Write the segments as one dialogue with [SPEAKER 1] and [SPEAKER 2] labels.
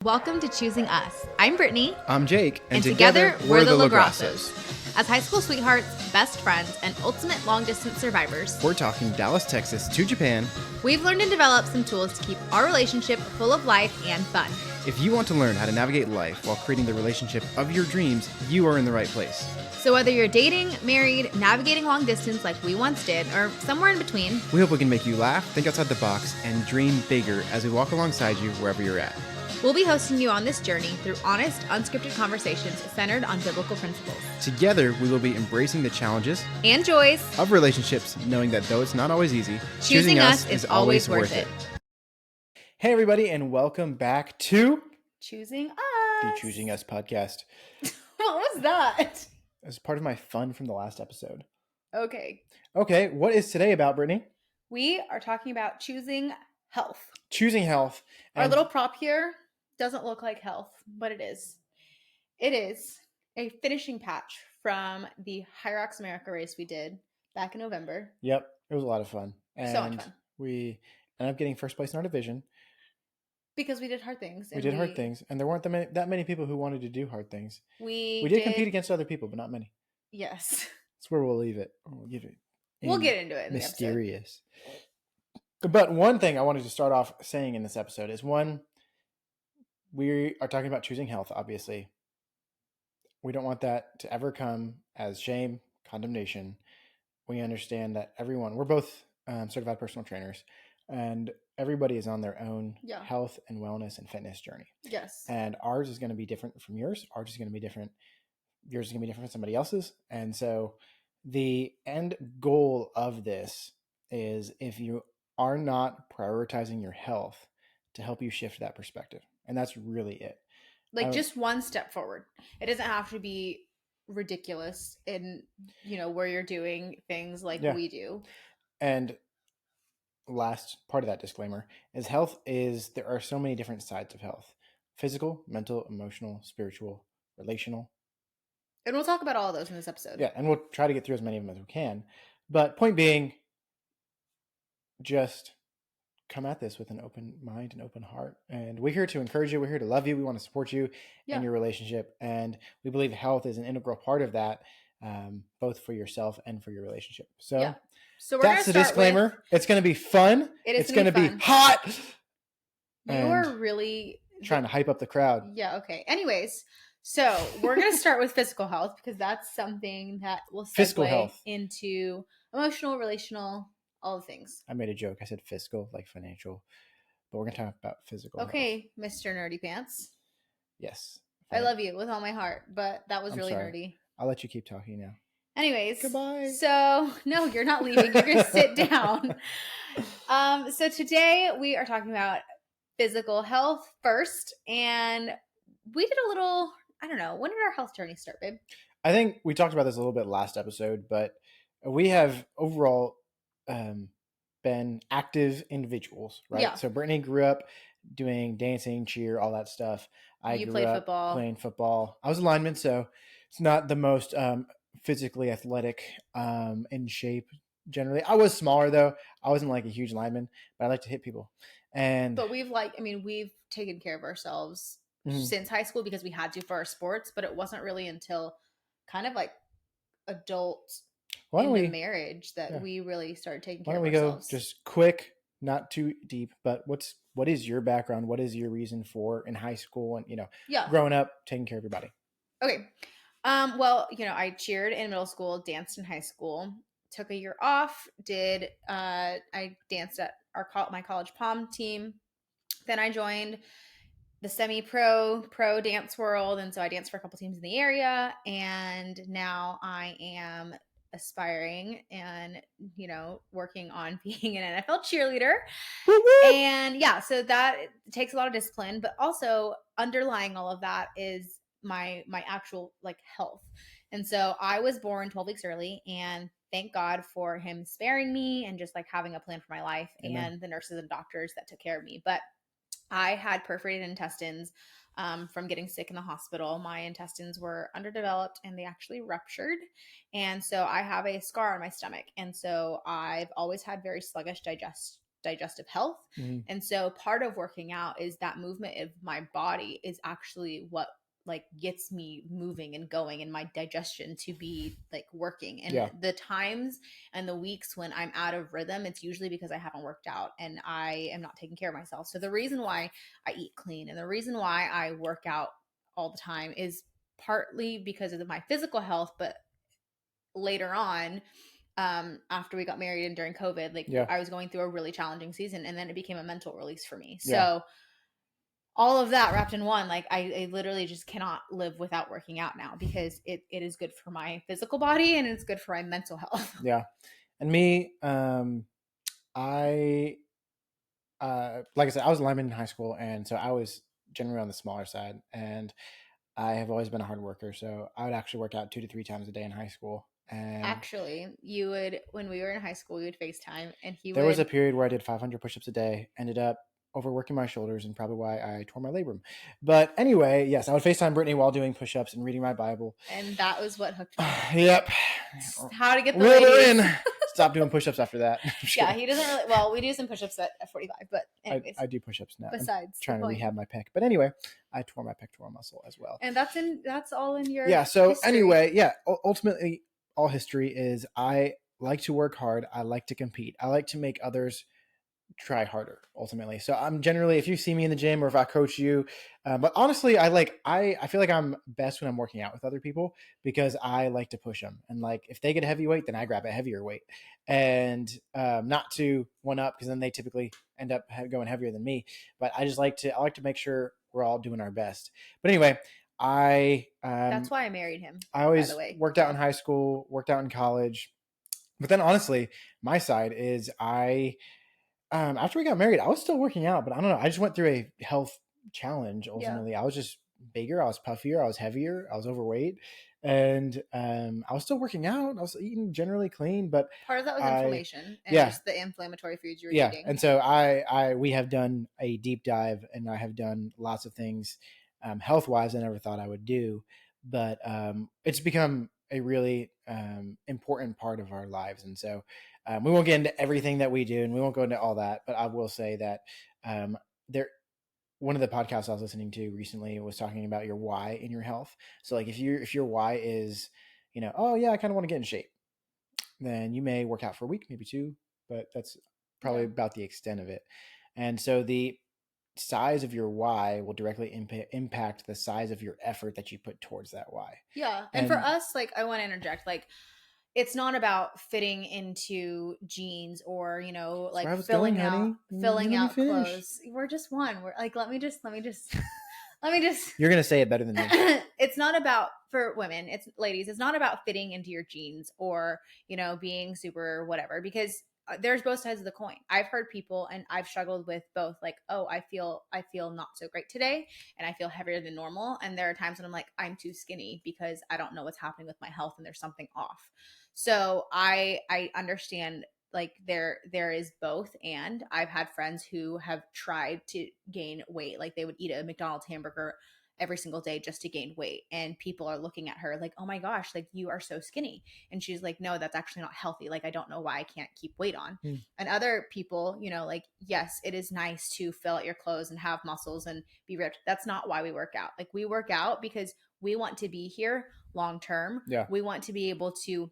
[SPEAKER 1] Welcome to Choosing Us. I'm Brittany.
[SPEAKER 2] I'm Jake.
[SPEAKER 1] And together we're the LaGrassos. As high school sweethearts, best friends, and ultimate long-distance survivors,
[SPEAKER 2] We're talking Dallas, Texas to Japan.
[SPEAKER 1] we've learned and developed some tools to keep our relationship full of life and fun.
[SPEAKER 2] If you want to learn how to navigate life while creating the relationship of your dreams, you are in the right place.
[SPEAKER 1] So whether you're dating, married, navigating long distance like we once did, or somewhere in between,
[SPEAKER 2] We hope we can make you laugh, think outside the box, and dream bigger as we walk alongside you wherever you're at.
[SPEAKER 1] we'll be hosting you on this journey through honest, unscripted conversations centered on biblical principles.
[SPEAKER 2] Together, we will be embracing the challenges
[SPEAKER 1] And joys,
[SPEAKER 2] of relationships, knowing that though it's not always easy,
[SPEAKER 1] choosing us is always worth it.
[SPEAKER 2] Hey, everybody, and welcome back to
[SPEAKER 1] Choosing
[SPEAKER 2] the
[SPEAKER 1] Us.
[SPEAKER 2] Choosing Us podcast.
[SPEAKER 1] What was that?
[SPEAKER 2] As part of my fun from the last episode.
[SPEAKER 1] Okay.
[SPEAKER 2] Okay, what is today about, Brittany?
[SPEAKER 1] We are talking about choosing health.
[SPEAKER 2] Choosing health.
[SPEAKER 1] Our
[SPEAKER 2] And
[SPEAKER 1] little prop here doesn't look like health, but it is. It is a finishing patch from the Hyrox America race we did back in November.
[SPEAKER 2] Yep, it was a lot of fun. And
[SPEAKER 1] So much fun.
[SPEAKER 2] we ended up getting first place in our division.
[SPEAKER 1] Because we did hard things.
[SPEAKER 2] We did hard things, and there weren't that many people who wanted to do hard things.
[SPEAKER 1] We
[SPEAKER 2] did compete against other people, but not many.
[SPEAKER 1] Yes.
[SPEAKER 2] That's where we'll leave it. We'll give it.
[SPEAKER 1] We'll get into it in
[SPEAKER 2] mysterious. But one thing I wanted to start off saying in this episode is we are talking about choosing health, obviously. We don't want that to ever come as shame, condemnation. We understand that we're both certified personal trainers, and everybody is on their own health and wellness and fitness journey.
[SPEAKER 1] Yes.
[SPEAKER 2] And ours is going to be different from yours. Ours is going to be different. Yours is going to be different from somebody else's. And so the end goal of this is if you are not prioritizing your health to help you shift that perspective. And that's really it.
[SPEAKER 1] Like just one step forward. It doesn't have to be ridiculous in, where you're doing things like we do.
[SPEAKER 2] And last part of that disclaimer is there are so many different sides of health: physical, mental, emotional, spiritual, relational.
[SPEAKER 1] And we'll talk about all of those in this episode.
[SPEAKER 2] Yeah, and we'll try to get through as many of them as we can. But point being, just come at this with an open mind and open heart. And we're here to encourage you. We're here to love you. We want to support you in your relationship. And we believe health is an integral part of that, both for yourself and for your relationship. So that's the disclaimer. It's going to be fun. It's going to be hot.
[SPEAKER 1] You are really
[SPEAKER 2] trying to hype up the crowd.
[SPEAKER 1] Yeah. Okay. Anyways, so we're going to start with physical health because that's something that will segue into emotional, relational, all the things.
[SPEAKER 2] I made a joke. I said fiscal, like financial, but we're going to talk about physical.
[SPEAKER 1] Okay, health. Mr. Nerdy Pants.
[SPEAKER 2] Yes.
[SPEAKER 1] I love you with all my heart, but that was really
[SPEAKER 2] sorry.
[SPEAKER 1] nerdy.
[SPEAKER 2] I'll let you keep talking now.
[SPEAKER 1] Anyways.
[SPEAKER 2] Goodbye.
[SPEAKER 1] So, no, you're not leaving. You're going to sit down. So today we are talking about physical health first. And we did a little, I don't know, when did our health journey start, babe?
[SPEAKER 2] I think we talked about this a little bit last episode, but we have overall been active individuals, right? Yeah. So Brittany grew up doing dancing, cheer, all that stuff. I grew up playing football. I was a lineman, so it's not the most physically athletic in shape generally. I was smaller though. I wasn't like a huge lineman, but I like to hit people.
[SPEAKER 1] But we've taken care of ourselves since high school because we had to for our sports, but it wasn't really until kind of like adult marriage that we really started taking care of ourselves. Why don't we go
[SPEAKER 2] just quick, not too deep, but what is your background? What is your reason for in high school and, growing up, taking care of your body?
[SPEAKER 1] Okay. Well, I cheered in middle school, danced in high school, took a year off, I danced at my college pom team. Then I joined the semi-pro dance world. And so I danced for a couple teams in the area. And now I am aspiring and, working on being an NFL cheerleader.
[SPEAKER 2] Woo-woo!
[SPEAKER 1] And so that takes a lot of discipline, but also underlying all of that is my actual health. And so I was born 12 weeks early, and thank God for him sparing me and just having a plan for my life. Amen. And the nurses and doctors that took care of me. But I had perforated intestines from getting sick in the hospital. My intestines were underdeveloped and they actually ruptured. And so I have a scar on my stomach. And so I've always had very sluggish digestive health.
[SPEAKER 2] Mhm.
[SPEAKER 1] And so part of working out is that movement of my body is actually what like gets me moving and going, and my digestion to be like working. And
[SPEAKER 2] Yeah.
[SPEAKER 1] the times and the weeks when I'm out of rhythm, it's usually because I haven't worked out and I am not taking care of myself. So the reason why I eat clean and the reason why I work out all the time is partly because of my physical health, but later on, after we got married and during COVID, like
[SPEAKER 2] Yeah.
[SPEAKER 1] I was going through a really challenging season, and then it became a mental release for me.
[SPEAKER 2] Yeah.
[SPEAKER 1] So all of that wrapped in one, like I literally just cannot live without working out now, because it is good for my physical body and it's good for my mental health.
[SPEAKER 2] Yeah. And me, I like I said, I was a lineman in high school, and so I was generally on the smaller side, and I have always been a hard worker. So I would actually work out 2 to 3 times a day in high school. And
[SPEAKER 1] Actually, you would, when we were in high school, we would FaceTime and he
[SPEAKER 2] there was a
[SPEAKER 1] would.
[SPEAKER 2] period where I did 500 push-ups a day, ended up overworking my shoulders, and probably why I tore my labrum. But anyway, yes, I would FaceTime Brittany while doing push-ups and reading my Bible.
[SPEAKER 1] And that was what hooked me.
[SPEAKER 2] Yep.
[SPEAKER 1] How to get the
[SPEAKER 2] Reel her
[SPEAKER 1] ladies.
[SPEAKER 2] in. Stop doing push-ups after that. I'm just
[SPEAKER 1] Yeah,
[SPEAKER 2] kidding.
[SPEAKER 1] he doesn't really. Well, we do some push-ups at 45, but anyways,
[SPEAKER 2] I do push-ups now. I'm
[SPEAKER 1] besides the
[SPEAKER 2] trying to
[SPEAKER 1] point.
[SPEAKER 2] rehab my pec. But anyway, I tore my pectoral muscle as well.
[SPEAKER 1] And that's all in your
[SPEAKER 2] Yeah. So
[SPEAKER 1] history.
[SPEAKER 2] anyway, yeah. Ultimately, all history is I like to work hard. I like to compete. I like to make others try harder ultimately. So I'm generally, if you see me in the gym or if I coach you, but honestly, I feel like I'm best when I'm working out with other people, because I like to push them, and like if they get a heavy weight, then I grab a heavier weight, and not to one up, because then they typically end up going heavier than me. But I like to make sure we're all doing our best. But anyway,
[SPEAKER 1] That's why I married him,
[SPEAKER 2] I
[SPEAKER 1] by the
[SPEAKER 2] always
[SPEAKER 1] way.
[SPEAKER 2] worked out in high school, worked out in college, but then honestly, my side is after we got married, I was still working out, but I don't know. I just went through a health challenge.
[SPEAKER 1] Yeah.
[SPEAKER 2] Ultimately, I was just bigger, I was puffier, I was heavier, I was overweight, and I was still working out. I was eating generally clean, but
[SPEAKER 1] Part of that was
[SPEAKER 2] I,
[SPEAKER 1] inflammation and
[SPEAKER 2] yeah,
[SPEAKER 1] just the inflammatory foods you were
[SPEAKER 2] yeah.
[SPEAKER 1] eating.
[SPEAKER 2] And so we have done a deep dive, and I have done lots of things, health wise, I never thought I would do, but it's become a really important part of our lives. And so we won't get into everything that we do, and we won't go into all that, but I will say that there, one of the podcasts I was listening to recently was talking about your why in your health. So like if your why is, oh yeah, I kind of want to get in shape, then you may work out for a week, maybe two, but that's probably
[SPEAKER 1] Yeah.
[SPEAKER 2] about the extent of it. And so the size of your why will directly impact the size of your effort that you put towards that why.
[SPEAKER 1] Yeah. And for
[SPEAKER 2] And
[SPEAKER 1] us, like I want to interject, like it's not about fitting into jeans or,
[SPEAKER 2] that's where
[SPEAKER 1] like
[SPEAKER 2] I was going, honey. You
[SPEAKER 1] filling
[SPEAKER 2] let me
[SPEAKER 1] out
[SPEAKER 2] finish.
[SPEAKER 1] clothes. We're just one. We're like, let me just
[SPEAKER 2] You're gonna say it better than me.
[SPEAKER 1] it's not about, for women, it's ladies, it's not about fitting into your jeans or being super whatever, because there's both sides of the coin. I've heard people, and I've struggled with both, like, oh, I feel not so great today and I feel heavier than normal, and there are times when I'm like, I'm too skinny because I don't know what's happening with my health and there's something off. So I understand, like there is both. And I've had friends who have tried to gain weight, like they would eat a McDonald's hamburger every single day just to gain weight, and people are looking at her like, oh my gosh, like you are so skinny, and she's like, no, that's actually not healthy, like I don't know why I can't keep weight on.
[SPEAKER 2] Hmm.
[SPEAKER 1] And other people, like, yes, it is nice to fill out your clothes and have muscles and be ripped. That's not why we work out. Like we work out because we want to be here long term.
[SPEAKER 2] Yeah.
[SPEAKER 1] We want to be able to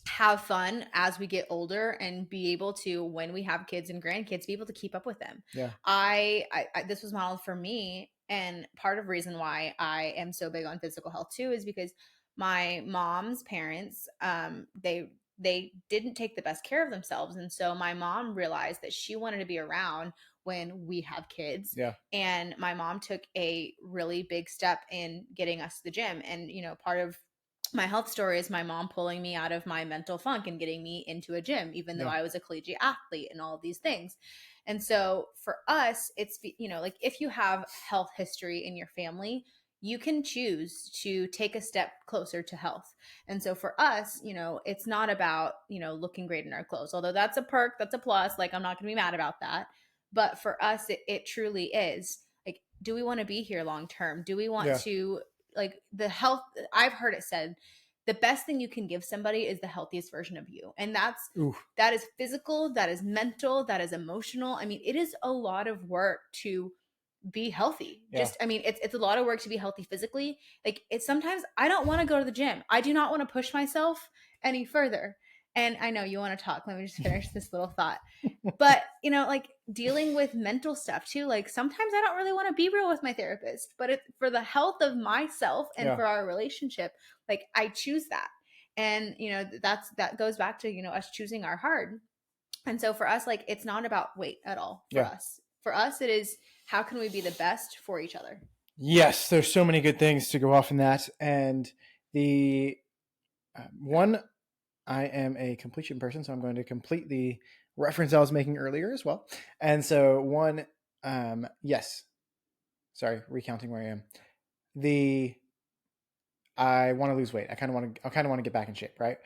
[SPEAKER 1] have fun as we get older and be able to, when we have kids and grandkids, be able to keep up with them.
[SPEAKER 2] Yeah.
[SPEAKER 1] I this was modeled for me, and part of the reason why I am so big on physical health too is because my mom's parents, they didn't take the best care of themselves, and so my mom realized that she wanted to be around when we have kids.
[SPEAKER 2] Yeah.
[SPEAKER 1] And my mom took a really big step in getting us to the gym. And part of my health story is my mom pulling me out of my mental funk and getting me into a gym, even though
[SPEAKER 2] Yeah.
[SPEAKER 1] I was a collegiate athlete and all of these things. And so for us, it's, like if you have health history in your family, you can choose to take a step closer to health. And so for us, it's not about, looking great in our clothes, although that's a perk, that's a plus. Like, I'm not going to be mad about that. But for us, it truly is like, do we want to be here long term? Do we want
[SPEAKER 2] Yeah.
[SPEAKER 1] to, like, the health? I've heard it said the best thing you can give somebody is the healthiest version of you. And
[SPEAKER 2] Ooh,
[SPEAKER 1] that is physical, that is mental, that is emotional. I mean, it is a lot of work to be healthy.
[SPEAKER 2] yeah.
[SPEAKER 1] Just, I mean, it's a lot of work to be healthy physically. Like, it's sometimes I don't want to go to the gym. I do not want to push myself any further. And I know you want to talk. Let me just finish this little thought. But, like dealing with mental stuff too, like sometimes I don't really want to be real with my therapist, but for the health of myself and
[SPEAKER 2] Yeah.
[SPEAKER 1] for our relationship, like I choose that. And, that goes back to, us choosing our heart. And so for us, like it's not about weight at all for
[SPEAKER 2] Yeah.
[SPEAKER 1] us. For us, it is how can we be the best for each other?
[SPEAKER 2] Yes, there's so many good things to go off in that. And the one, I am a completion person, so I'm going to complete the reference I was making earlier as well. And so one, yes, sorry, recounting where I am. The I want to lose weight. I kind of want to get back in shape, right?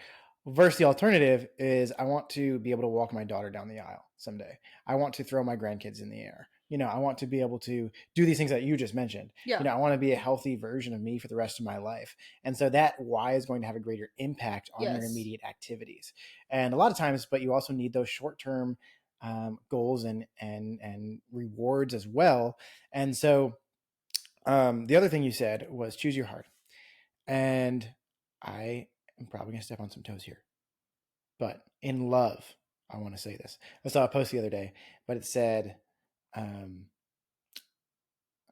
[SPEAKER 2] Versus the alternative is I want to be able to walk my daughter down the aisle someday. I want to throw my grandkids in the air. I want to be able to do these things that you just mentioned.
[SPEAKER 1] Yeah.
[SPEAKER 2] I want to be a healthy version of me for the rest of my life. And so that why is going to have a greater impact on your
[SPEAKER 1] Yes.
[SPEAKER 2] immediate activities. And a lot of times, but you also need those short-term goals and rewards as well. And so the other thing you said was choose your heart. And I am probably going to step on some toes here. But in love, I want to say this. I saw a post the other day, but it said, um,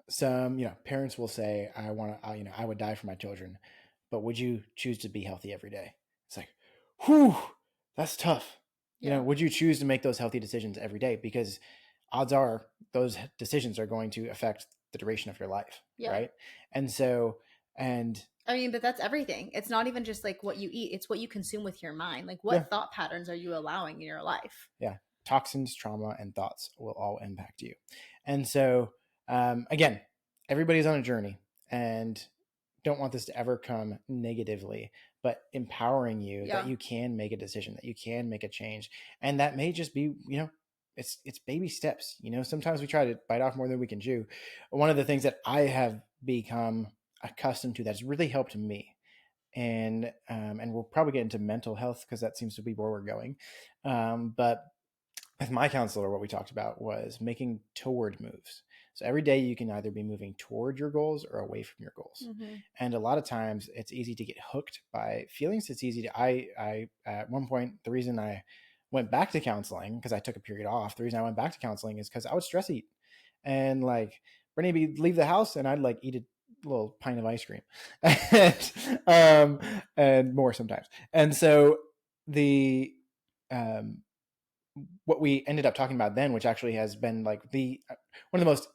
[SPEAKER 2] some, parents will say, I would die for my children, but would you choose to be healthy every day? It's like, whew, that's tough.
[SPEAKER 1] Yeah.
[SPEAKER 2] Would you choose to make those healthy decisions every day? Because odds are those decisions are going to affect the duration of your life.
[SPEAKER 1] Yeah.
[SPEAKER 2] Right. And so, and
[SPEAKER 1] I mean, but that's everything. It's not even just like what you eat, it's what you consume with your mind. Like,
[SPEAKER 2] yeah,
[SPEAKER 1] what thought patterns are you allowing in your life?
[SPEAKER 2] yeah, toxins, trauma, and thoughts will all impact you. And so, again, everybody's on a journey and don't want this to ever come negatively, but empowering you that
[SPEAKER 1] Yeah.
[SPEAKER 2] you can make a decision, that you can make a change. And that may just be, it's baby steps. Sometimes we try to bite off more than we can chew. One of the things that I have become accustomed to that's really helped me, and we'll probably get into mental health because that seems to be where we're going. But with my counselor, what we talked about was making toward moves. So every day you can either be moving toward your goals or away from your goals.
[SPEAKER 1] Mm-hmm.
[SPEAKER 2] And a lot of times it's easy to get hooked by feelings. It's easy to, I, at one point, the reason I went back to counseling, because I took a period off, the reason I went back to counseling is because I would stress eat. And like, Brittany would leave the house and I'd like eat a little pint of ice cream and more sometimes. And so the, um, what we ended up talking about then, which actually has been like one of the most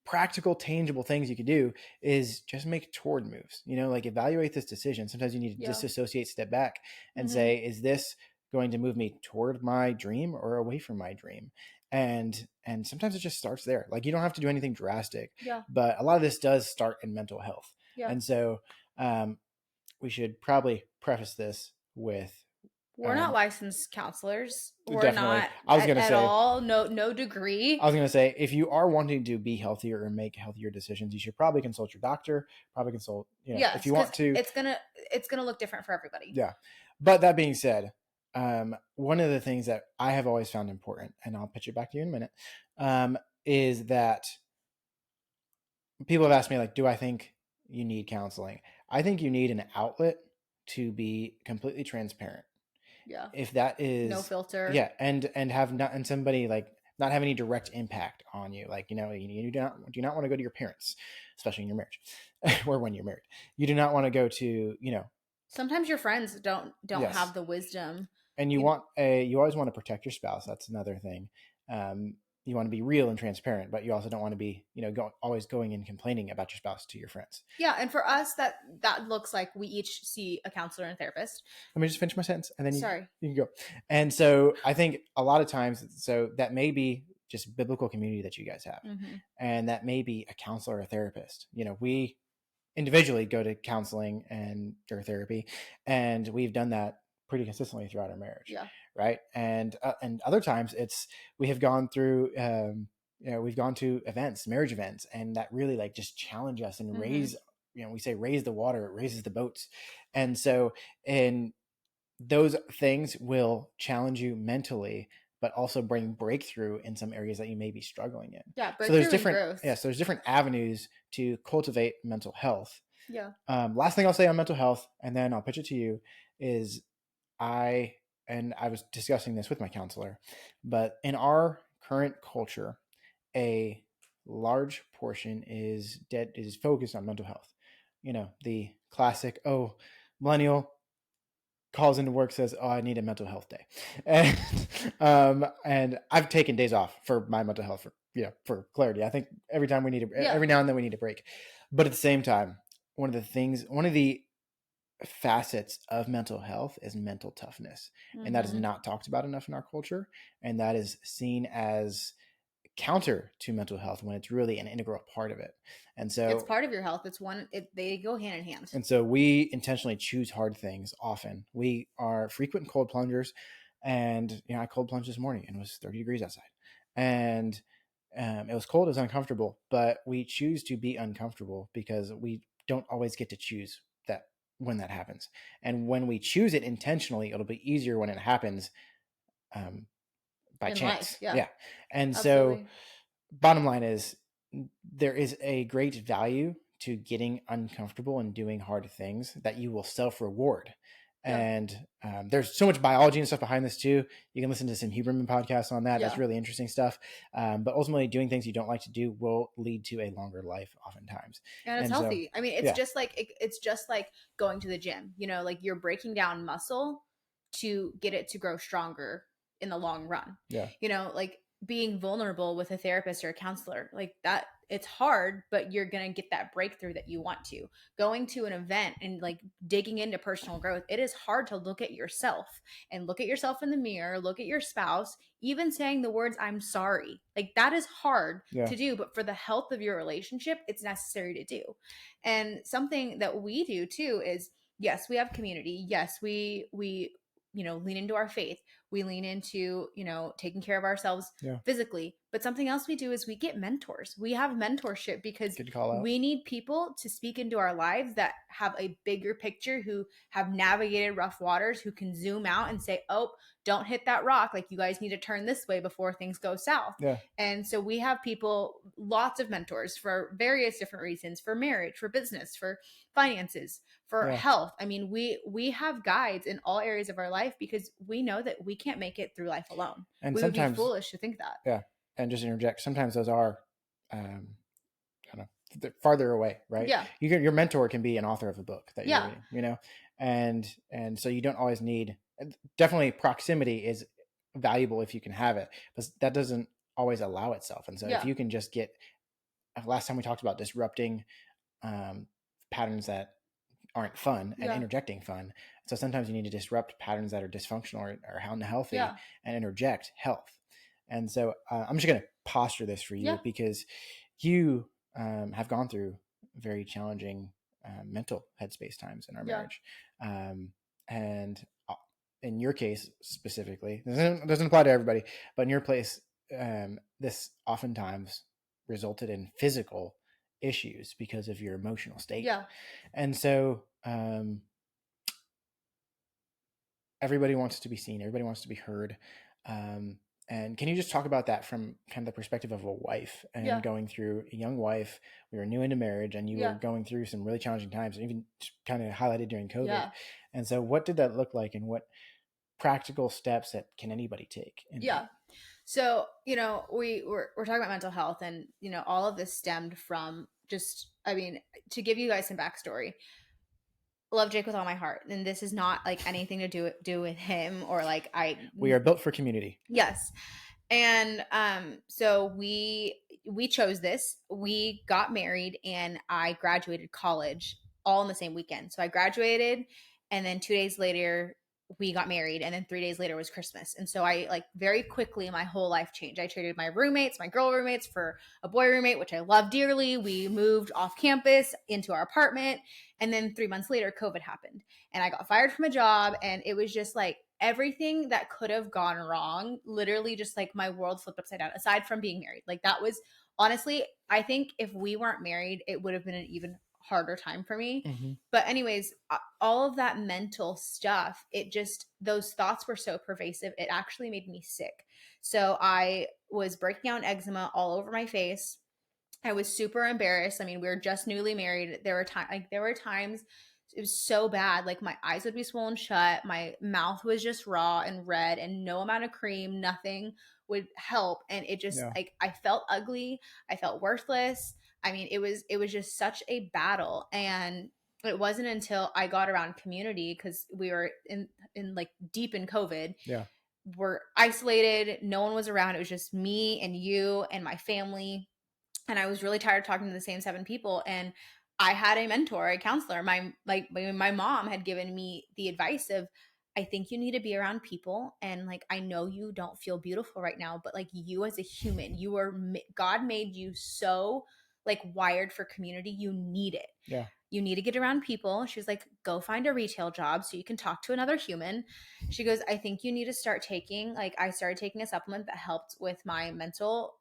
[SPEAKER 2] practical, tangible things you could do is just make toward moves. Like evaluate this decision. Sometimes you need to
[SPEAKER 1] Yeah.
[SPEAKER 2] disassociate, step back, and
[SPEAKER 1] Mm-hmm.
[SPEAKER 2] say, is this going to move me toward my dream or away from my dream? And sometimes it just starts there. Like you don't have to do anything drastic,
[SPEAKER 1] Yeah.
[SPEAKER 2] but a lot of this does start in mental health.
[SPEAKER 1] Yeah.
[SPEAKER 2] And so we should probably preface this with
[SPEAKER 1] We're not
[SPEAKER 2] um,
[SPEAKER 1] licensed counselors. We're
[SPEAKER 2] definitely.
[SPEAKER 1] not
[SPEAKER 2] I was gonna
[SPEAKER 1] at
[SPEAKER 2] say
[SPEAKER 1] all. No degree.
[SPEAKER 2] I was going to say, if you are wanting to be healthier or make healthier decisions, you should probably consult your doctor. Probably consult, if
[SPEAKER 1] Yes,
[SPEAKER 2] you
[SPEAKER 1] because
[SPEAKER 2] want to.
[SPEAKER 1] it's gonna look different for everybody.
[SPEAKER 2] Yeah. But that being said, one of the things that I have always found important, and I'll pitch it back to you in a minute, is that people have asked me, like, do I think you need counseling? I think you need an outlet to be completely transparent.
[SPEAKER 1] Yeah.
[SPEAKER 2] If that
[SPEAKER 1] No
[SPEAKER 2] is,
[SPEAKER 1] filter.
[SPEAKER 2] yeah, and have not, and somebody like not have any direct impact on you, like you do not want to go to your parents, especially in your marriage or when you're married. You do not want to go to,
[SPEAKER 1] Sometimes your friends don't
[SPEAKER 2] yes,
[SPEAKER 1] have the wisdom.
[SPEAKER 2] and
[SPEAKER 1] You
[SPEAKER 2] you always want to protect your spouse. That's another thing. You want to be real and transparent, but you also don't want to be, always going and complaining about your spouse to your friends.
[SPEAKER 1] Yeah, and for us that looks like we each see a counselor and a therapist.
[SPEAKER 2] Let me just finish my sentence and then
[SPEAKER 1] Sorry.
[SPEAKER 2] you can go. And so I think a lot of times, so that may be just biblical community that you guys have.
[SPEAKER 1] Mm-hmm.
[SPEAKER 2] And that may be a counselor or a therapist. We individually go to counseling and or therapy, and we've done that pretty consistently throughout our marriage.
[SPEAKER 1] Yeah.
[SPEAKER 2] Right. And other times we have gone through, we've gone to events, marriage events, and that really like just challenge us and
[SPEAKER 1] Mm-hmm.
[SPEAKER 2] raise we say raise the water, it raises the boats. And so, and those things will challenge you mentally, but also bring breakthrough in some areas that you may be struggling in.
[SPEAKER 1] Yeah,
[SPEAKER 2] So there's
[SPEAKER 1] breakthrough and
[SPEAKER 2] different,
[SPEAKER 1] growth.
[SPEAKER 2] yes, there's different avenues to cultivate mental health.
[SPEAKER 1] Yeah.
[SPEAKER 2] Last thing I'll say on mental health, and then I'll pitch it to you, is I, and I was discussing this with my counselor, but in our current culture, a large portion is focused on mental health. The classic, oh, millennial calls into work, says, oh, I need a mental health day. And I've taken days off for my mental health for clarity. I think every
[SPEAKER 1] Yeah.
[SPEAKER 2] now and then we need a break. But at the same time, one of the facets of mental health is mental toughness. And that is
[SPEAKER 1] Mm-hmm.
[SPEAKER 2] not talked about enough in our culture. And that is seen as counter to mental health when it's really an integral part of it. And
[SPEAKER 1] It's
[SPEAKER 2] so
[SPEAKER 1] part of your health. They go hand in hand.
[SPEAKER 2] and so we intentionally choose hard things often. We are frequent cold plungers. And I cold plunged this morning and it was 30 degrees outside. And it was cold, it was uncomfortable, but we choose to be uncomfortable because we don't always get to choose that when that happens. And when we choose it intentionally, it'll be easier when it happens um, by
[SPEAKER 1] In life.
[SPEAKER 2] chance.
[SPEAKER 1] Yeah.
[SPEAKER 2] Yeah. And so
[SPEAKER 1] Absolutely.
[SPEAKER 2] bottom line is there is a great value to getting uncomfortable and doing hard things that you will self reward.
[SPEAKER 1] Yeah.
[SPEAKER 2] And there's so much biology and stuff behind this too. You can listen to some Huberman podcasts on that. That's
[SPEAKER 1] Yeah.
[SPEAKER 2] really interesting stuff. But ultimately, doing things you don't like to do will lead to a longer life, oftentimes.
[SPEAKER 1] And it's
[SPEAKER 2] And so,
[SPEAKER 1] healthy. I mean,
[SPEAKER 2] yeah,
[SPEAKER 1] it's just like going to the gym. Like you're breaking down muscle to get it to grow stronger in the long run.
[SPEAKER 2] yeah,
[SPEAKER 1] Like being vulnerable with a therapist or a counselor, like that, it's hard, but you're going to get that breakthrough that you want to. Going to an event and like digging into personal growth, it is hard to look at yourself and look at yourself in the mirror, look at your spouse, even saying the words, I'm sorry. Like that is hard
[SPEAKER 2] yeah,
[SPEAKER 1] to do, but for the health of your relationship, it's necessary to do. And something that we do too is, yes, we have community. Yes, we lean into our faith. We lean into taking care of ourselves
[SPEAKER 2] yeah.
[SPEAKER 1] physically. But something else we do is we get mentors. We have mentorship because
[SPEAKER 2] Good call out.
[SPEAKER 1] we need people to speak into our lives that have a bigger picture, who have navigated rough waters, who can zoom out and say, oh, don't hit that rock, like you guys need to turn this way before things go south.
[SPEAKER 2] Yeah,
[SPEAKER 1] And so we have people, lots of mentors for various different reasons, for marriage, for business, for finances, for
[SPEAKER 2] yeah.
[SPEAKER 1] health. I mean, we have guides in all areas of our life because we know that we can't make it through life alone.
[SPEAKER 2] And
[SPEAKER 1] We would be
[SPEAKER 2] sometimes,
[SPEAKER 1] foolish to think that.
[SPEAKER 2] yeah, and just interject, sometimes those are um, kind of farther away, right?
[SPEAKER 1] Yeah.
[SPEAKER 2] Your mentor can be an author of a book that you're
[SPEAKER 1] Yeah.
[SPEAKER 2] reading, and so you don't always need. Definitely, proximity is valuable if you can have it, but that doesn't always allow itself. And so, if
[SPEAKER 1] Yeah.
[SPEAKER 2] you can just get, last time we talked about disrupting um, patterns that aren't fun and
[SPEAKER 1] Yeah.
[SPEAKER 2] interjecting fun. So sometimes you need to disrupt patterns that are dysfunctional or unhealthy
[SPEAKER 1] Yeah.
[SPEAKER 2] and interject health. And so I'm just going to posture this for
[SPEAKER 1] Yeah.
[SPEAKER 2] you because you have gone through very challenging mental headspace times in our
[SPEAKER 1] Yeah.
[SPEAKER 2] marriage. And in your case specifically, doesn't apply to everybody, but in your place, this oftentimes resulted in physical issues because of your emotional state.
[SPEAKER 1] Yeah.
[SPEAKER 2] And so everybody wants to be seen, everybody wants to be heard. And can you just talk about that from kind of the perspective of a wife and
[SPEAKER 1] Yeah.
[SPEAKER 2] going through a young wife? We were new into marriage and you were
[SPEAKER 1] Yeah.
[SPEAKER 2] going through some really challenging times, even kind of highlighted during COVID.
[SPEAKER 1] Yeah.
[SPEAKER 2] And so, what did that look like, and what practical steps that can anybody take in that?
[SPEAKER 1] Yeah. So, we're talking about mental health, and all of this stemmed from just, I mean, to give you guys some backstory, love Jake with all my heart. And this is not like anything to do with him, or like
[SPEAKER 2] We are built for community.
[SPEAKER 1] yes. And so we chose this. We got married and I graduated college all in the same weekend. So I graduated, and then 2 days later we got married, and then 3 days later was Christmas. And so I, like, very quickly, my whole life changed. I traded my roommates, my girl roommates, for a boy roommate, which I love dearly. We moved off campus into our apartment, and then 3 months later COVID happened and I got fired from a job, and it was just like everything that could have gone wrong, literally just like my world flipped upside down, aside from being married. Like that was, honestly, I think if we weren't married, it would have been an even harder time for me.
[SPEAKER 2] Mm-hmm.
[SPEAKER 1] But anyways, all of that mental stuff, it just, those thoughts were so pervasive, it actually made me sick. So I was breaking out eczema all over my face. I was super embarrassed. I mean, we were just newly married. There were times it was so bad. Like my eyes would be swollen shut, my mouth was just raw and red, and no amount of cream, nothing would help. And it just
[SPEAKER 2] Yeah.
[SPEAKER 1] like I felt ugly. I felt worthless. I mean, it was just such a battle. And it wasn't until I got around community, because we were in like deep in COVID.
[SPEAKER 2] Yeah.
[SPEAKER 1] We're isolated. No one was around. It was just me and you and my family, and I was really tired of talking to the same seven people. And I had a mentor, a counselor. My mom had given me the advice of, I think you need to be around people, and like I know you don't feel beautiful right now, but like you as a human, God made you so like wired for community. You need it.
[SPEAKER 2] Yeah.
[SPEAKER 1] You need to get around people. She was like, go find a retail job so you can talk to another human. She goes, I think you need to start taking, like I started taking a supplement that helped with my mental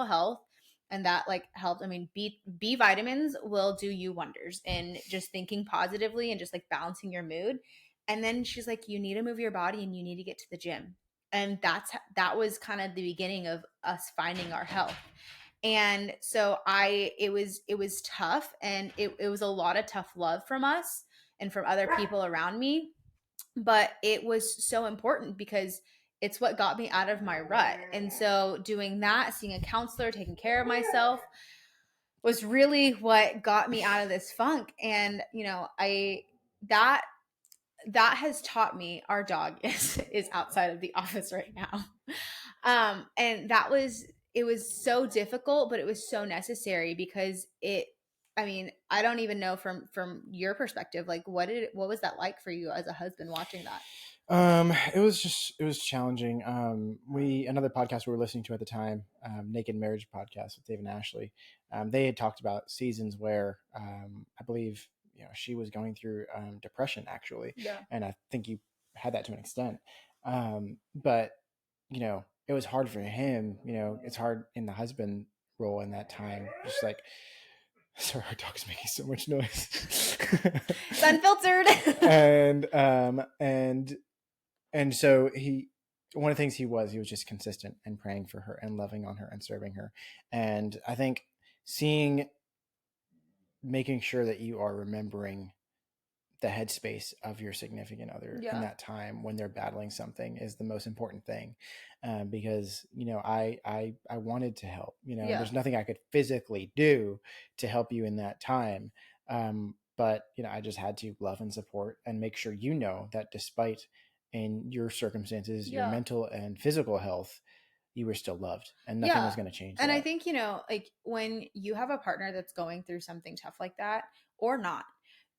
[SPEAKER 1] health, and that like helped. I mean, B vitamins will do you wonders in just thinking positively and just like balancing your mood. And then she's like, you need to move your body and you need to get to the gym. And that was kind of the beginning of us finding our health. And so it was tough, and it was a lot of tough love from us and from other people around me, but it was so important because it's what got me out of my rut. And so doing that, seeing a counselor, taking care of myself, was really what got me out of this funk. And I that that has taught me, our dog is outside of the office right now. And it was so difficult, but it was so necessary, because I mean, I don't even know from your perspective, like what was that like for you as a husband watching that?
[SPEAKER 2] It was challenging. Another podcast we were listening to at the time, Naked Marriage podcast with Dave and Ashley. They had talked about seasons where, I believe, she was going through, depression actually.
[SPEAKER 1] Yeah.
[SPEAKER 2] And I think you had that to an extent. But it was hard for him, it's hard in the husband role in that time. Just like, sorry, our dog's making so much noise.
[SPEAKER 1] It's unfiltered.
[SPEAKER 2] And so one of the things he was just consistent and praying for her and loving on her and serving her. And I think making sure that you are remembering the headspace of your significant other in
[SPEAKER 1] Yeah.
[SPEAKER 2] that time when they're battling something is the most important thing. Because I wanted to help.
[SPEAKER 1] Yeah.
[SPEAKER 2] There's nothing I could physically do to help you in that time. But I just had to love and support and make sure that despite in your circumstances, your
[SPEAKER 1] Yeah.
[SPEAKER 2] mental and physical health, you were still loved, and nothing
[SPEAKER 1] Yeah.
[SPEAKER 2] was going to change
[SPEAKER 1] And I
[SPEAKER 2] that.
[SPEAKER 1] think, like when you have a partner that's going through something tough like that, or not,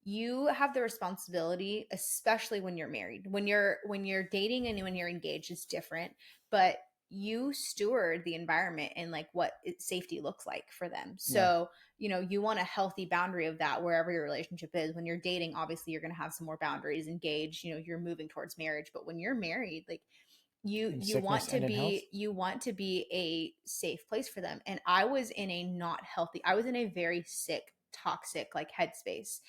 [SPEAKER 1] you have the responsibility, especially when you're married. When you're dating and when you're engaged, it's different, but you steward the environment and like what safety looks like for them.
[SPEAKER 2] Yeah,
[SPEAKER 1] So, you want a healthy boundary of that wherever your relationship is. When you're dating, obviously you're going to have some more boundaries. Engaged, you're moving towards marriage, but when you're married, like you
[SPEAKER 2] in
[SPEAKER 1] you want
[SPEAKER 2] sickness
[SPEAKER 1] to
[SPEAKER 2] and in health.
[SPEAKER 1] be you want to be a safe place for them. And I was in a not healthy, I was in a very sick, toxic like headspace.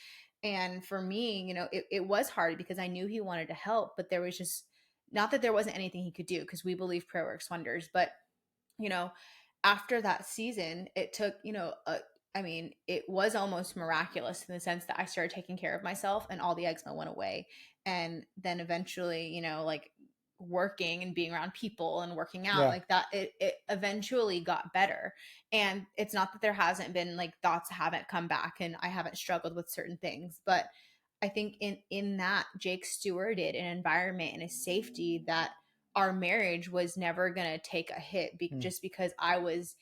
[SPEAKER 1] And for me, it was hard because I knew he wanted to help, but there was just, not that there wasn't anything he could do, because we believe prayer works wonders. But you know, after that season, it took, I mean, it was almost miraculous in the sense that I started taking care of myself and all the eczema went away. And then eventually, like working and being around people and working out
[SPEAKER 2] Yeah,
[SPEAKER 1] like that, it eventually got better. And it's not that there hasn't been like thoughts haven't come back and I haven't struggled with certain things, but I think in that Jake stewarded an environment and a safety that our marriage was never going to take a hit
[SPEAKER 2] mm,
[SPEAKER 1] just because I was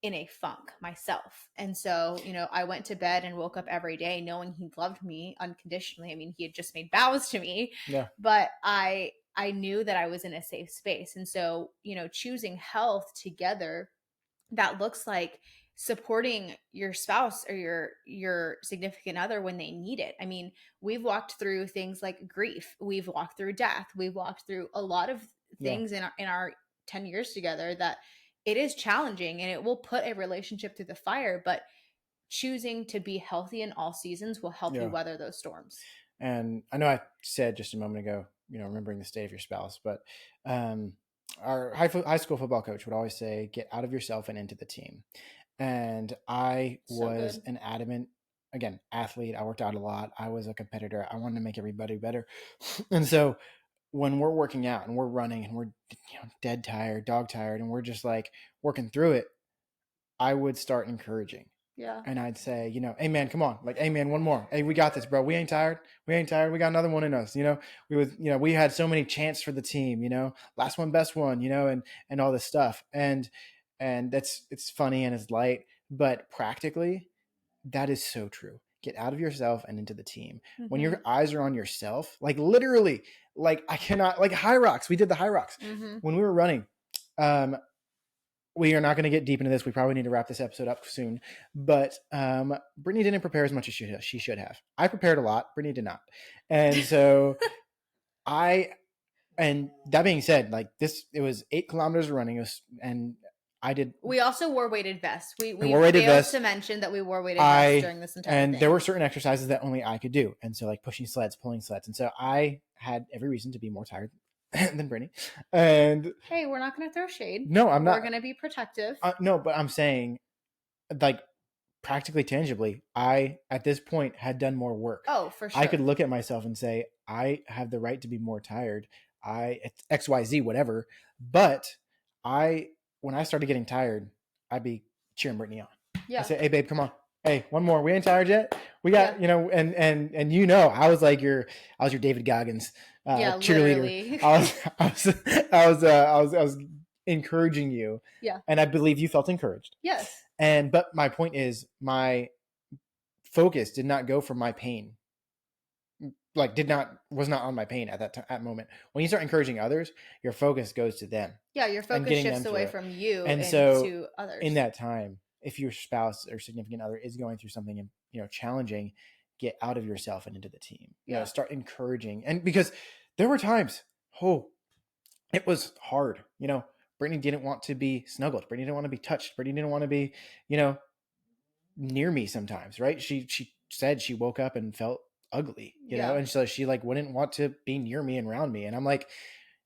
[SPEAKER 1] in a funk myself. And so, I went to bed and woke up every day knowing he loved me unconditionally. I mean, he had just made vows to me,
[SPEAKER 2] yeah,
[SPEAKER 1] but I knew that I was in a safe space. And so, choosing health together, that looks like supporting your spouse or your significant other when they need it. I mean, we've walked through things like grief, we've walked through death, we've walked through a lot of
[SPEAKER 2] yeah,
[SPEAKER 1] things in our 10 years together that it is challenging and it will put a relationship through the fire. But choosing to be healthy in all seasons will help you
[SPEAKER 2] Yeah.
[SPEAKER 1] weather those storms.
[SPEAKER 2] And I know I said just a moment ago, remembering the state of your spouse, but um, our high school football coach would always say, get out of yourself and into the team. And I
[SPEAKER 1] So
[SPEAKER 2] was
[SPEAKER 1] good.
[SPEAKER 2] an adamant, again, athlete. I worked out a lot. I was a competitor. I wanted to make everybody better. And so when we're working out and we're running and we're dead tired, dog tired, and we're just like working through it, I would start encouraging.
[SPEAKER 1] Yeah.
[SPEAKER 2] And I'd say, hey man, come on, like, hey man, one more. Hey, we got this, bro. We ain't tired. We ain't tired. We got another one in us. We had so many chants for the team. Last one, best one. And all this stuff. And it's funny and it's light, but practically, that is so true. Get out of yourself and into the team. When
[SPEAKER 1] Mm-hmm.
[SPEAKER 2] your eyes are on yourself, like literally, like I cannot, like high rocks. We did the high rocks
[SPEAKER 1] Mm-hmm.
[SPEAKER 2] when we were running. We are not going to get deep into this. We probably need to wrap this episode up soon. But Brittany didn't prepare as much as she should have. I prepared a lot. Brittany did not. And so and that being said, like it was 8 kilometers of running, and I did.
[SPEAKER 1] We also wore weighted vests. We
[SPEAKER 2] wore weighted
[SPEAKER 1] failed
[SPEAKER 2] vests.
[SPEAKER 1] to mention that we wore weighted vests during this entire
[SPEAKER 2] And
[SPEAKER 1] thing.
[SPEAKER 2] there were certain exercises that only I could do. And so like pushing sleds, pulling sleds. And so I had every reason to be more tired than Brittany. And
[SPEAKER 1] hey, we're not going to throw shade.
[SPEAKER 2] No, I'm not.
[SPEAKER 1] We're going to be protective.
[SPEAKER 2] No, but I'm saying, like, practically tangibly, I at this point had done more work.
[SPEAKER 1] Oh, for sure.
[SPEAKER 2] I could look at myself and say, I have the right to be more tired. It's XYZ, whatever. But when I started getting tired, I'd be cheering Brittany on.
[SPEAKER 1] Yeah.
[SPEAKER 2] I say, hey babe, come on. Hey, one more. We ain't tired yet. We got, and I was like I was your David Goggins cheerleader.
[SPEAKER 1] Literally.
[SPEAKER 2] I was encouraging you.
[SPEAKER 1] Yeah.
[SPEAKER 2] And I believe you felt encouraged.
[SPEAKER 1] Yes.
[SPEAKER 2] But my point is, my focus did not go from my pain. Like was not on my pain at that moment. When you start encouraging others, your focus goes to them.
[SPEAKER 1] Yeah, your focus shifts away from you and to others.
[SPEAKER 2] In that time, if your spouse or significant other is going through something challenging, get out of yourself and into the team. Start encouraging. And because there were times, it was hard. Brittany didn't want to be snuggled. Brittany didn't want to be touched. Brittany didn't want to be, near me sometimes, right? She said she woke up and felt ugly, and so she like wouldn't want to be near me and around me. And I'm like,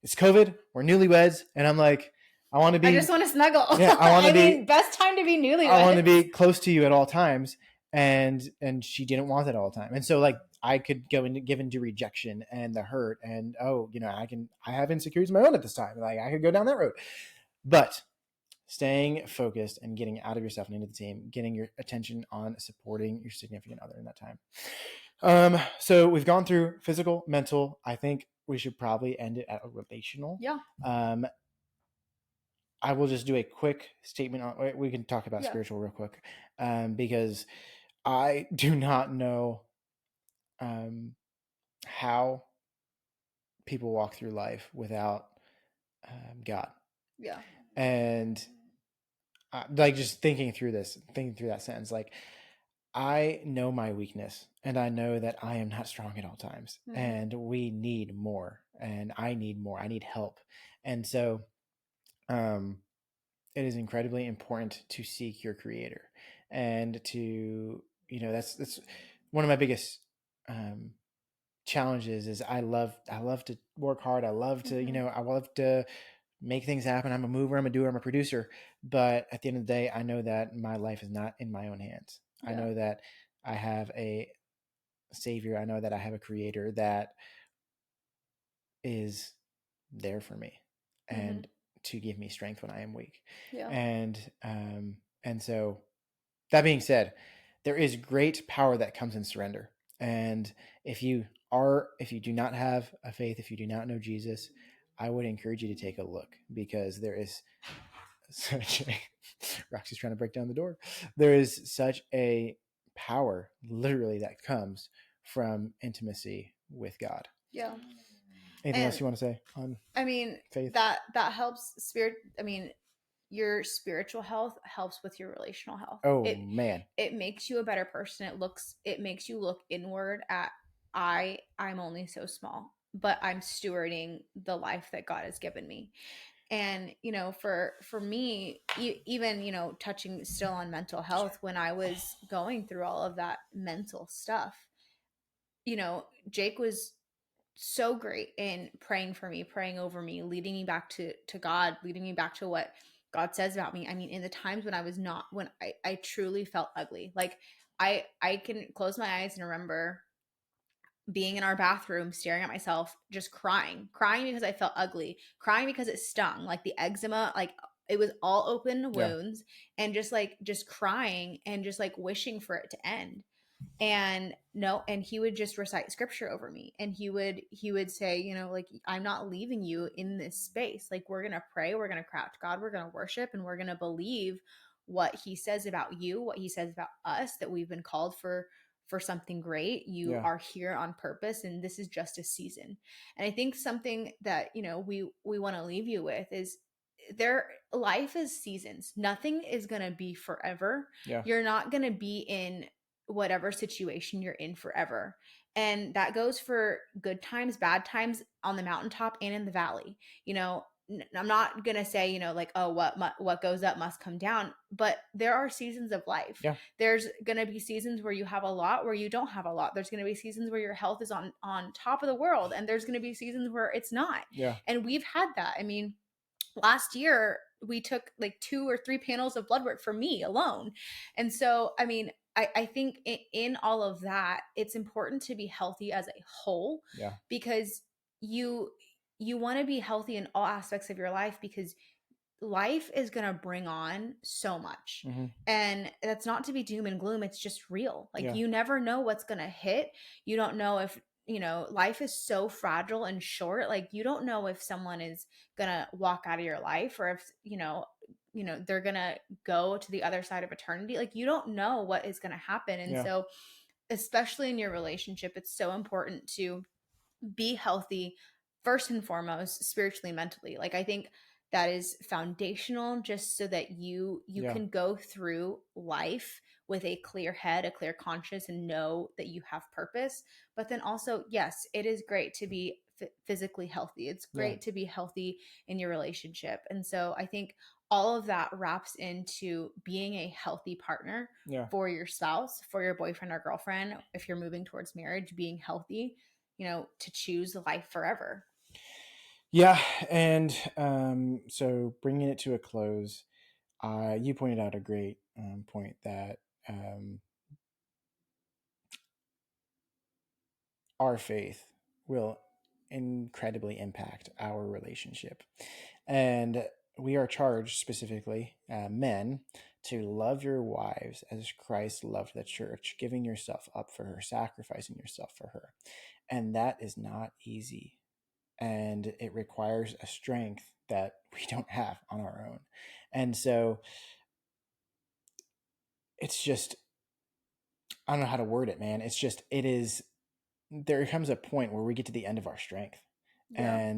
[SPEAKER 2] it's COVID, we're newlyweds, and I'm like, I just
[SPEAKER 1] want to snuggle.
[SPEAKER 2] Yeah, I want to be
[SPEAKER 1] best time to be newlyweds.
[SPEAKER 2] I want to be close to you at all times. And she didn't want that all the time. And so like I could give into rejection and the hurt and I have insecurities of my own at this time. Like I could go down that road. But staying focused and getting out of yourself and into the team, getting your attention on supporting your significant other in that time. So we've gone through physical, mental. I think we should probably end it at a relational.
[SPEAKER 1] Yeah.
[SPEAKER 2] I will just do a quick statement on. We can talk about spiritual real quick, because I do not know how people walk through life without God.
[SPEAKER 1] Yeah.
[SPEAKER 2] And like just thinking through that sentence, like I know my weakness and I know that I am not strong at all times, and we need more, and I need more. I need help. And so it is incredibly important to seek your creator, and to, that's one of my biggest challenges is I love to work hard. I love to, I love to make things happen. I'm a mover, I'm a doer, I'm a producer. But at the end of the day, I know that my life is not in my own hands. Yeah. I know that I have a savior. I know that I have a creator that is there for me and to give me strength when I am weak. Yeah. And so that being said, there is great power that comes in surrender. And if you do not have a faith, if you do not know Jesus, I would encourage you to take a look, because there is such a Roxy's trying to break down the door. There is such a power literally that comes from intimacy with God. Yeah. Anything else you want to say on faith?
[SPEAKER 1] That helps your spiritual health helps with your relational health.
[SPEAKER 2] Man.
[SPEAKER 1] It makes you a better person. It makes you look inward at I'm only so small, but I'm stewarding the life that God has given me. And for me, even touching still on mental health, when I was going through all of that mental stuff, Jake was so great in praying for me, praying over me, leading me back to God, leading me back to what God says about me. I mean, in the times when I was not, when I truly felt ugly, like I can close my eyes and remember being in our bathroom, staring at myself, just crying because I felt ugly, crying because it stung, like the eczema, like it was all open
[SPEAKER 2] Yeah.
[SPEAKER 1] wounds, and just crying and just like wishing for it to end. And no, and he would just recite scripture over me, and he would say, like, I'm not leaving you in this space. Like, we're gonna pray, we're gonna cry out to God, we're gonna worship, and we're gonna believe what he says about you, what he says about us, that we've been called for something great. You
[SPEAKER 2] Yeah.
[SPEAKER 1] are here on purpose, and this is just a season. And I think something that we want to leave you with is, their life is seasons. Nothing is going to be forever.
[SPEAKER 2] Yeah.
[SPEAKER 1] You're not going to be in whatever situation you're in forever. And that goes for good times, bad times, on the mountaintop and in the valley. I'm not going to say, like, oh, what goes up must come down, but there are seasons of life.
[SPEAKER 2] Yeah.
[SPEAKER 1] There's going to be seasons where you have a lot, where you don't have a lot. There's going to be seasons where your health is on top of the world, and there's going to be seasons where it's not.
[SPEAKER 2] Yeah.
[SPEAKER 1] And we've had that. I mean, last year we took like 2 or 3 panels of blood work for me alone. And so, I mean, I think in all of that, it's important to be healthy as a whole,
[SPEAKER 2] Yeah.
[SPEAKER 1] because you you want to be healthy in all aspects of your life, because life is going to bring on so much.
[SPEAKER 2] Mm-hmm.
[SPEAKER 1] And that's not to be doom and gloom. It's just real. Like,
[SPEAKER 2] Yeah.
[SPEAKER 1] you never know what's going to hit. You don't know if, life is so fragile and short. Like, you don't know if someone is going to walk out of your life, or if, they're going to go to the other side of eternity. Like, you don't know what is going to happen. And
[SPEAKER 2] Yeah.
[SPEAKER 1] so, especially in your relationship, it's so important to be healthy, first and foremost, spiritually, mentally. Like, I think that is foundational, just so that you
[SPEAKER 2] Yeah.
[SPEAKER 1] can go through life with a clear head, a clear conscience, and know that you have purpose. But then also, yes, it is great to be physically healthy. It's
[SPEAKER 2] Yeah.
[SPEAKER 1] great to be healthy in your relationship. And so I think all of that wraps into being a healthy partner
[SPEAKER 2] Yeah.
[SPEAKER 1] for your spouse, for your boyfriend or girlfriend, if you're moving towards marriage, being healthy, to choose life forever.
[SPEAKER 2] Yeah. And so bringing it to a close, you pointed out a great point that our faith will incredibly impact our relationship. And we are charged, specifically, men, to love your wives as Christ loved the church, giving yourself up for her, sacrificing yourself for her. And that is not easy. And it requires a strength that we don't have on our own. And so it's just, I don't know how to word it, man. It's just, it is, there comes a point where we get to the end of our strength.
[SPEAKER 1] Yeah.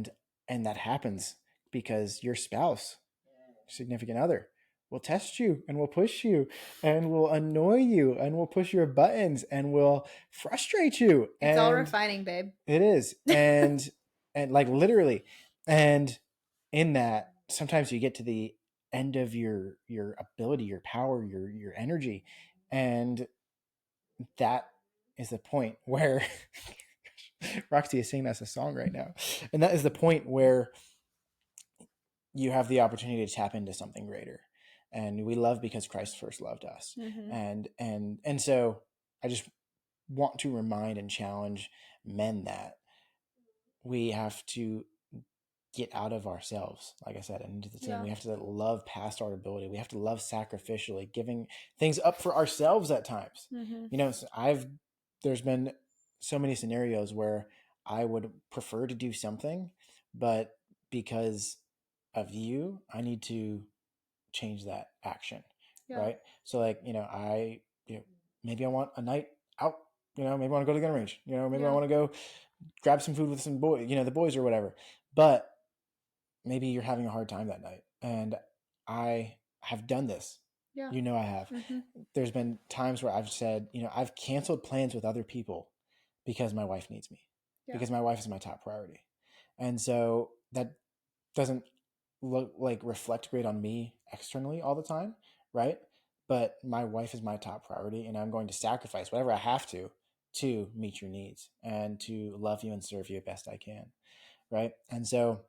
[SPEAKER 2] And that happens because your spouse, significant other, will test you and will push you and will annoy you and will push your buttons and will frustrate you.
[SPEAKER 1] It's all
[SPEAKER 2] And
[SPEAKER 1] refining, babe.
[SPEAKER 2] it is. And like literally. And in that, sometimes you get to the end of your ability, your power, your energy. And that is the point where Roxy is singing us a song right now. And that is the point where you have the opportunity to tap into something greater. And we love because Christ first loved us.
[SPEAKER 1] Mm-hmm.
[SPEAKER 2] And so I just want to remind and challenge men that we have to get out of ourselves, like I said, and into the team.
[SPEAKER 1] Yeah.
[SPEAKER 2] We have to love past our ability. We have to love sacrificially, giving things up for ourselves at times.
[SPEAKER 1] Mm-hmm.
[SPEAKER 2] So there's been so many scenarios where I would prefer to do something, but because of you, I need to change that action.
[SPEAKER 1] Yeah.
[SPEAKER 2] Right. So like, maybe I want a night out, maybe I want to go to the gun range, maybe I
[SPEAKER 1] Yeah.
[SPEAKER 2] want to go grab some food with some boys, the boys or whatever. But maybe you're having a hard time that night. And I have done this.
[SPEAKER 1] Yeah.
[SPEAKER 2] I have.
[SPEAKER 1] Mm-hmm.
[SPEAKER 2] There's been times where I've said, I've canceled plans with other people because my wife needs me,
[SPEAKER 1] Yeah.
[SPEAKER 2] because my wife is my top priority. And so that doesn't like reflect great on me externally all the time, right? But my wife is my top priority, and I'm going to sacrifice whatever I have to meet your needs and to love you and serve you best I can, right? And so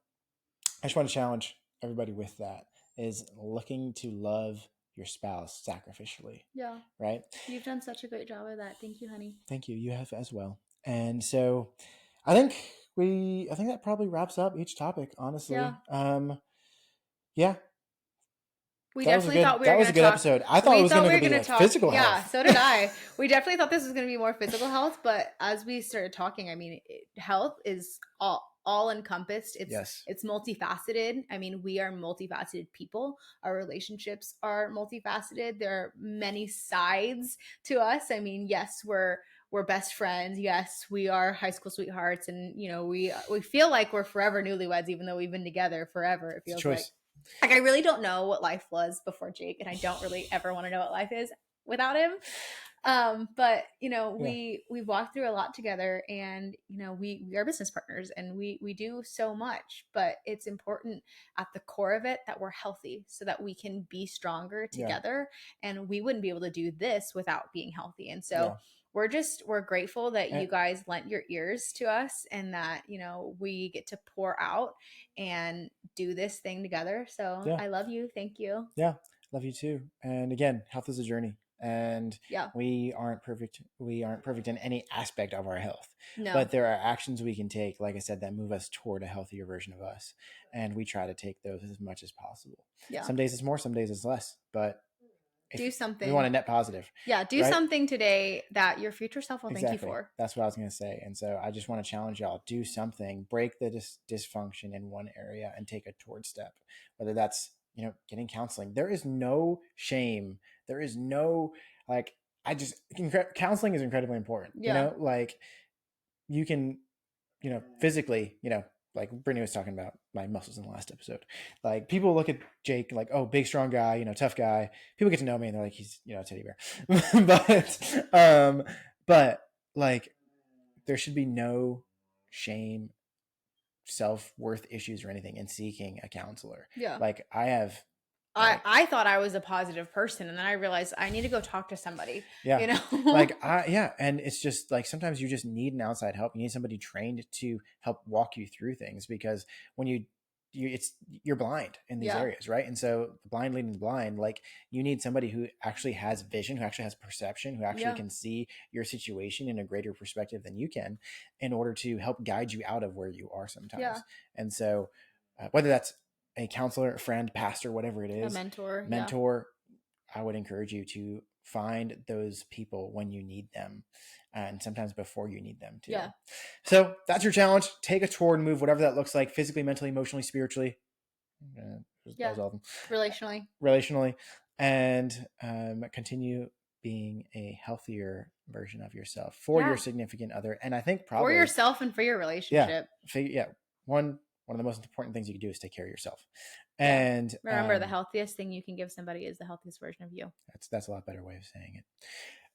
[SPEAKER 2] I just want to challenge everybody with that, is looking to love your spouse sacrificially,
[SPEAKER 1] Yeah.
[SPEAKER 2] right?
[SPEAKER 1] You've done such a great job of that. Thank you, honey.
[SPEAKER 2] Thank you. You have as well. And so I think that probably wraps up each topic,
[SPEAKER 1] Yeah.
[SPEAKER 2] honestly. Yeah,
[SPEAKER 1] We definitely thought we were
[SPEAKER 2] that was
[SPEAKER 1] going
[SPEAKER 2] a
[SPEAKER 1] to
[SPEAKER 2] good
[SPEAKER 1] talk.
[SPEAKER 2] episode. I thought it
[SPEAKER 1] We
[SPEAKER 2] was
[SPEAKER 1] thought
[SPEAKER 2] going
[SPEAKER 1] we
[SPEAKER 2] to
[SPEAKER 1] were
[SPEAKER 2] be
[SPEAKER 1] going to
[SPEAKER 2] like
[SPEAKER 1] talk.
[SPEAKER 2] physical
[SPEAKER 1] Yeah,
[SPEAKER 2] health.
[SPEAKER 1] so did I. We definitely thought this was going to be more physical health, but as we started talking, I mean, health is all encompassed.
[SPEAKER 2] Yes.
[SPEAKER 1] It's multifaceted. I mean, we are multifaceted people. Our relationships are multifaceted. There are many sides to us. I mean, yes, we're best friends. Yes, we are high school sweethearts, and we feel like we're forever newlyweds, even though we've been together forever. It
[SPEAKER 2] It's a
[SPEAKER 1] feels like.
[SPEAKER 2] choice.
[SPEAKER 1] Like, I really don't know what life was before Jake, and I don't really ever want to know what life is without him. But
[SPEAKER 2] Yeah.
[SPEAKER 1] we've walked through a lot together, and we are business partners, and we do so much. But it's important at the core of it that we're healthy, so that we can be stronger
[SPEAKER 2] Yeah.
[SPEAKER 1] together. And we wouldn't be able to do this without being healthy. And so
[SPEAKER 2] Yeah.
[SPEAKER 1] we're grateful that
[SPEAKER 2] And,
[SPEAKER 1] you guys lent your ears to us, and that we get to pour out and do this thing together. So
[SPEAKER 2] yeah.
[SPEAKER 1] I love you. Thank you.
[SPEAKER 2] Yeah. Love you too. And again, health is a journey. And
[SPEAKER 1] Yeah.
[SPEAKER 2] we aren't perfect. We aren't perfect in any aspect of our health.
[SPEAKER 1] No.
[SPEAKER 2] But there are actions we can take, like I said, that move us toward a healthier version of us. And we try to take those as much as possible.
[SPEAKER 1] Yeah.
[SPEAKER 2] Some days it's more, some days it's less. But if
[SPEAKER 1] Do
[SPEAKER 2] we want
[SPEAKER 1] something.
[SPEAKER 2] a net positive,
[SPEAKER 1] Yeah. Do
[SPEAKER 2] right?
[SPEAKER 1] something today that your future self will thank you
[SPEAKER 2] Exactly.
[SPEAKER 1] for.
[SPEAKER 2] That's what I was going to say. And so I just want to challenge y'all, do something, break the dysfunction in one area and take a toward step, whether that's, getting counseling. There is no shame. There is no, like, counseling is incredibly important,
[SPEAKER 1] Yeah.
[SPEAKER 2] like you can, physically, like Brittany was talking about my muscles in the last episode. Like people look at Jake like, oh, big, strong guy, tough guy. People get to know me and they're like, he's, a teddy bear. But like there should be no shame, self-worth issues or anything in seeking a counselor.
[SPEAKER 1] Yeah.
[SPEAKER 2] Like I have,
[SPEAKER 1] I thought I was a positive person, and then I realized I need to go talk to somebody.
[SPEAKER 2] yeah,
[SPEAKER 1] You know.
[SPEAKER 2] and it's just like sometimes you just need an outside help. You need somebody trained to help walk you through things, because when you're blind in these
[SPEAKER 1] Yeah.
[SPEAKER 2] areas, right? And so the blind leading the blind, like you need somebody who actually has vision, who actually has perception, who actually
[SPEAKER 1] Yeah.
[SPEAKER 2] can see your situation in a greater perspective than you can, in order to help guide you out of where you are sometimes.
[SPEAKER 1] Yeah.
[SPEAKER 2] And so whether that's a counselor, a friend, pastor, whatever it
[SPEAKER 1] A
[SPEAKER 2] is,
[SPEAKER 1] mentor. Yeah.
[SPEAKER 2] mentor, I would encourage you to find those people when you need them, and sometimes before you need them too.
[SPEAKER 1] Yeah.
[SPEAKER 2] So that's your challenge. Take a toward move, whatever that looks like, physically, mentally, emotionally, spiritually.
[SPEAKER 1] Yeah.
[SPEAKER 2] That was all of them.
[SPEAKER 1] Relationally.
[SPEAKER 2] And continue being a healthier version of yourself for your
[SPEAKER 1] Yeah.
[SPEAKER 2] significant other. And I think
[SPEAKER 1] For
[SPEAKER 2] probably
[SPEAKER 1] yourself and for your relationship.
[SPEAKER 2] one of the most important things you can do is take care of yourself.
[SPEAKER 1] Yeah.
[SPEAKER 2] And
[SPEAKER 1] Remember, the healthiest thing you can give somebody is the healthiest version of you.
[SPEAKER 2] that's a lot better way of saying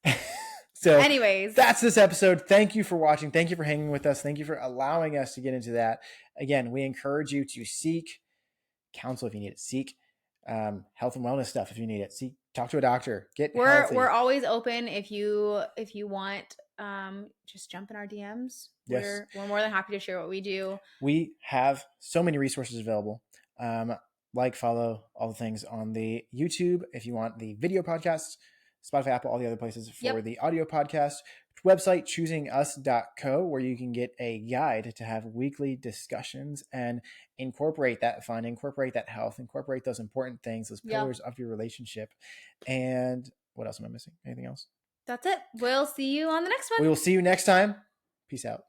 [SPEAKER 2] it. So
[SPEAKER 1] Anyways,
[SPEAKER 2] that's this episode. Thank you for watching. Thank you for hanging with us. Thank you for allowing us to get into that. Again, we encourage you to seek counsel if you need it. Seek health and wellness stuff if you need it. Talk to a doctor. Get healthy.
[SPEAKER 1] We're always open. If you want, just jump in our DMs.
[SPEAKER 2] Yes.
[SPEAKER 1] We're more than happy to share what we do.
[SPEAKER 2] We have so many resources available. Like, follow all the things on the YouTube if you want the video podcasts, Spotify, Apple, all the other places for the audio podcast. Website choosingus.co, where you can get a guide to have weekly discussions and incorporate that fun, incorporate that health, incorporate those important things, those pillars of your relationship. And what else am I missing? Anything else?
[SPEAKER 1] That's it. We'll see you on the next one.
[SPEAKER 2] We will see you next time. Peace out.